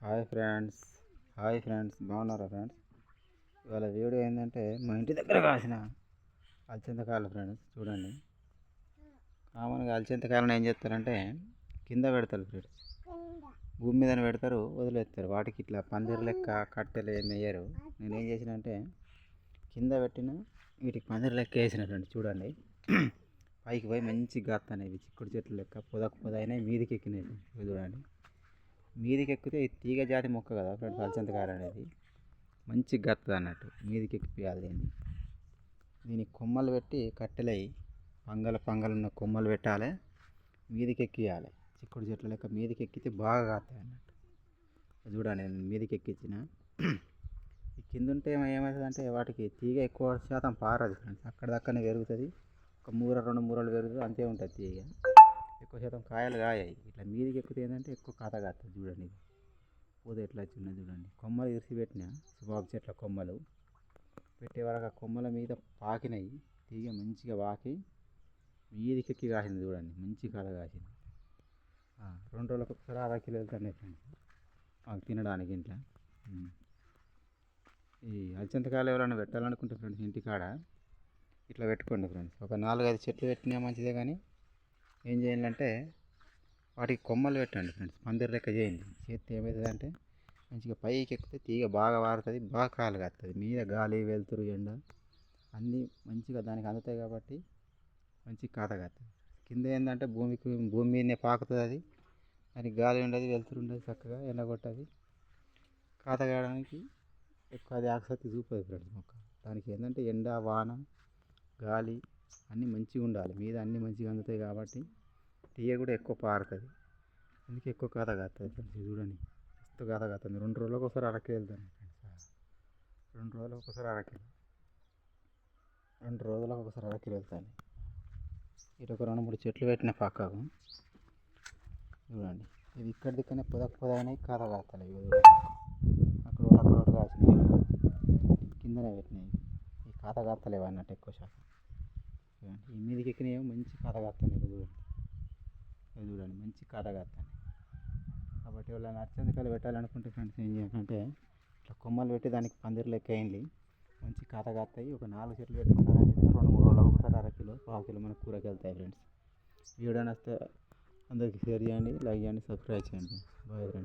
Hi friends బాగున్నారా friends? ఇవాళ video ఏంటంటే మా ఇంటి దగ్గర కాసిన అలచింతకాయలు ఫ్రెండ్స్. చూడండి, కామన్గా అలచింతకాయలను ఏం చేస్తారంటే కింద పెడతారు ఫ్రెండ్స్, భూమి మీద పెడతారు, వదిలేస్తారు. వాటికి ఇట్లా పందిరి లెక్క కట్టెలు ఏమి వేయరు. నేను ఏం చేసినంటే కింద పెట్టిన వీటికి పందిరి లెక్క వేసిన ఫ్రెండ్స్. చూడండి, పైకి పోయి మంచిగా గాస్తాయి. చిక్కుడు చెట్లు లెక్క పొదైనా మీదికి ఎక్కినాయి. చూడండి, మీదికి ఎక్కితే ఈ తీగ జాతి మొక్క కదా ఫ్రెండ్స్, అలచింతకాయలు అనేది మంచి గత్తది అన్నట్టు. మీదికి ఎక్కిపోయాలి దీనికి కొమ్మలు పెట్టి కట్టెలయి పంగలున్న కొమ్మలు పెట్టాలి, మీదికి ఎక్కియాలి. చిక్కుడు చెట్ల లెక్క మీదికి ఎక్కితే బాగా కాస్తాయి అన్నట్టు. చూడండి, నేను మీదికి ఎక్కించిన. ఈ కింద ఉంటే ఏమవుతుందంటే వాటికి తీగ ఎక్కువ శాతం పారదు ఫ్రెండ్స్, అక్కడనే పెరుగుతుంది. ఒక మూర 2 మూరలు పెరుగుతుంది, అంతే ఉంటుంది తీగ. ఎక్కువ శాతం కాయలు కాయాయి. ఇట్లా మీదికి ఎక్కితే ఏంటంటే ఎక్కువ కాత కాస్తుంది. చూడండి, పూత ఎట్లా వచ్చిందో చూడండి. కొమ్మలు ఇరిసి పెట్టిన సుబాబు చెట్ల కొమ్మలు పెట్టే వరకు ఆ కొమ్మల మీద పాకినాయి. తీగ మంచిగా పాకి మీదికి ఎక్కి కాసింది. చూడండి, మంచి కాత కాసింది. 2 రోజులకు ఒకసారి 1/2 కిలో వెళ్తున్నాయి ఫ్రెండ్స్ మాకు తినడానికి ఇంట్లో. ఈ అలచింతకాయలు ఎవరైనా పెట్టాలనుకుంటే ఫ్రెండ్స్ ఇంటికాడ ఇట్లా పెట్టుకోండి ఫ్రెండ్స్. ఒక 4-5 చెట్లు పెట్టినా మంచిదే, కానీ ఏం చేయాలంటే వాటికి కొమ్మలు పెట్టండి ఫ్రెండ్స్. పందిరి లెక్క చేయండి. చేస్తే ఏమవుతుందంటే మంచిగా పైకి ఎక్కితే తీగ బాగా వారుతుంది, బాగా కాయలు కాస్తుంది. మీద గాలి, వెలుతురు, ఎండ అన్నీ మంచిగా దానికి అందుతాయి కాబట్టి మంచి కాత కాస్తుంది. కింద ఏంటంటే భూమి మీదనే పాకుతుంది. అది దానికి గాలి ఉండదు, వెలుతురు ఉండదు, చక్కగా ఎండ కొట్టది. కాత కాయడానికి ఎక్కువ అది ఆసక్తి చూపదు ఫ్రెండ్స్ మొక్క. దానికి ఏంటంటే ఎండ, వాన, గాలి అన్నీ మంచిగా ఉండాలి. మీద అన్నీ మంచిగా అందుతాయి కాబట్టి తీగ కూడా ఎక్కువ పారుతుంది. అందుకే ఎక్కువ కాత కాస్తుంది ఫ్రెండ్స్. చూడండి, మస్తు కాత కాస్తుంది. 2 రోజులకు ఒకసారి 1/2 కిలో వెళ్తాను ఫ్రెండ్స్. 2 రోజులకు ఒకసారి 1/2 కిలో, 2 రోజులకు ఒకసారి 1/2 కిలో వెళ్తాను. ఇటు ఒక 2-3 చెట్లు పెట్టిన పక్కకు. చూడండి, ఇవి ఇక్కడ దిక్కనే పొదైనాయి, కాత కాస్తాయి. అక్కడ కాసినాయి, కిందనే పెట్టినాయి. ఈ కాత కాస్తలేవు అన్నట్టు ఎక్కువ శాతం. చూడండి, ఈ మీదకి ఎక్కినాయో మంచి కాత కాస్తున్నాయి. చూడండి, మంచి కాత కాస్తాయి. కాబట్టి వాళ్ళని అలచింతకాయలు పెట్టాలనుకుంటే ఫ్రెండ్స్ ఏం చేయాలంటే ఇట్లా కొమ్మలు పెట్టి దానికి పందిరి లెక్క వేయండి. మంచి కాత కాస్తాయి. ఒక 4 చెట్లు పెట్టుకున్నారంటే 2-3 రోజులకు ఒకసారి 1/2 కిలో, 1/4 కిలో మన కూరకి వెళ్తాయి ఫ్రెండ్స్. వీడియో నచ్చితే అందరికీ షేర్ చేయండి, లైక్ చేయండి, సబ్స్క్రైబ్ చేయండి. Bye friends.